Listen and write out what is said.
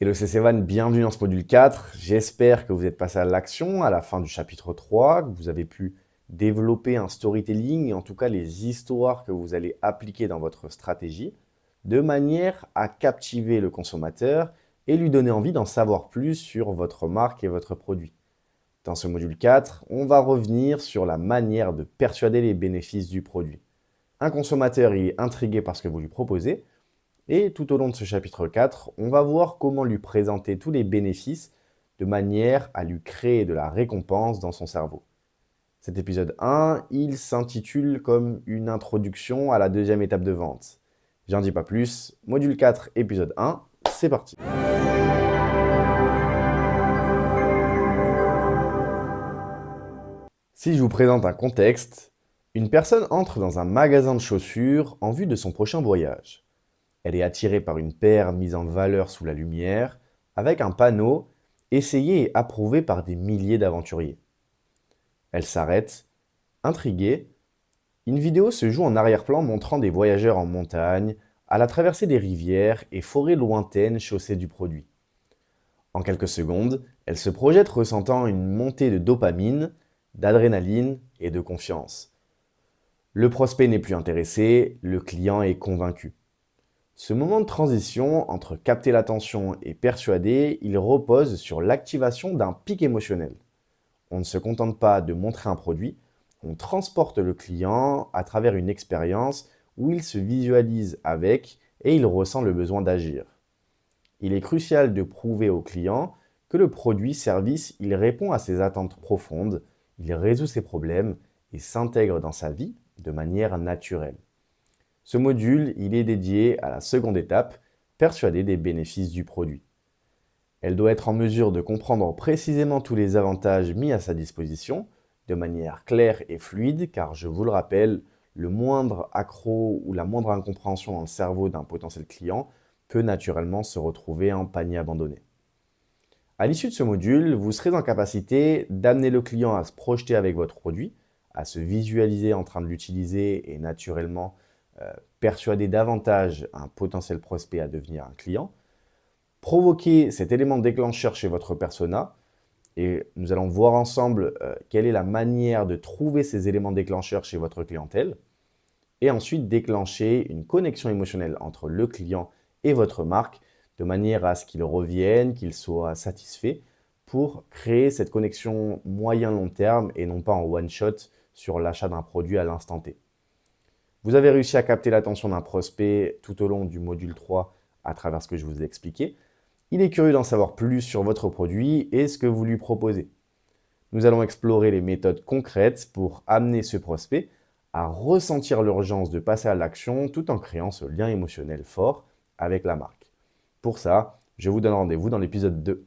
Hello, c'est Sevan, bienvenue dans ce module 4. J'espère que vous êtes passé à l'action à la fin du chapitre 3, que vous avez pu développer un storytelling et en tout cas les histoires que vous allez appliquer dans votre stratégie de manière à captiver le consommateur et lui donner envie d'en savoir plus sur votre marque et votre produit. Dans ce module 4, on va revenir sur la manière de persuader les bénéfices du produit. Un consommateur il est intrigué par ce que vous lui proposez. Et tout au long de ce chapitre 4, on va voir comment lui présenter tous les bénéfices de manière à lui créer de la récompense dans son cerveau. Cet épisode 1, il s'intitule comme une introduction à la deuxième étape de vente. J'en dis pas plus, module 4, épisode 1, c'est parti. Si je vous présente un contexte, une personne entre dans un magasin de chaussures en vue de son prochain voyage. Elle est attirée par une paire mise en valeur sous la lumière, avec un panneau essayé et approuvé par des milliers d'aventuriers. Elle s'arrête, intriguée. Une vidéo se joue en arrière-plan montrant des voyageurs en montagne, à la traversée des rivières et forêts lointaines chaussées du produit. En quelques secondes, elle se projette ressentant une montée de dopamine, d'adrénaline et de confiance. Le prospect n'est plus intéressé, le client est convaincu. Ce moment de transition entre capter l'attention et persuader, il repose sur l'activation d'un pic émotionnel. On ne se contente pas de montrer un produit, on transporte le client à travers une expérience où il se visualise avec et il ressent le besoin d'agir. Il est crucial de prouver au client que le produit-service, il répond à ses attentes profondes, il résout ses problèmes et s'intègre dans sa vie de manière naturelle. Ce module, il est dédié à la seconde étape, persuader des bénéfices du produit. Elle doit être en mesure de comprendre précisément tous les avantages mis à sa disposition, de manière claire et fluide, car je vous le rappelle, le moindre accroc ou la moindre incompréhension dans le cerveau d'un potentiel client peut naturellement se retrouver en panier abandonné. À l'issue de ce module, vous serez en capacité d'amener le client à se projeter avec votre produit, à se visualiser en train de l'utiliser et naturellement persuader davantage un potentiel prospect à devenir un client, provoquer cet élément déclencheur chez votre persona, et nous allons voir ensemble quelle est la manière de trouver ces éléments déclencheurs chez votre clientèle, et ensuite déclencher une connexion émotionnelle entre le client et votre marque, de manière à ce qu'il revienne, qu'il soit satisfait, pour créer cette connexion moyen-long terme et non pas en one-shot sur l'achat d'un produit à l'instant T. Vous avez réussi à capter l'attention d'un prospect tout au long du module 3 à travers ce que je vous ai expliqué. Il est curieux d'en savoir plus sur votre produit et ce que vous lui proposez. Nous allons explorer les méthodes concrètes pour amener ce prospect à ressentir l'urgence de passer à l'action tout en créant ce lien émotionnel fort avec la marque. Pour ça, je vous donne rendez-vous dans l'épisode 2.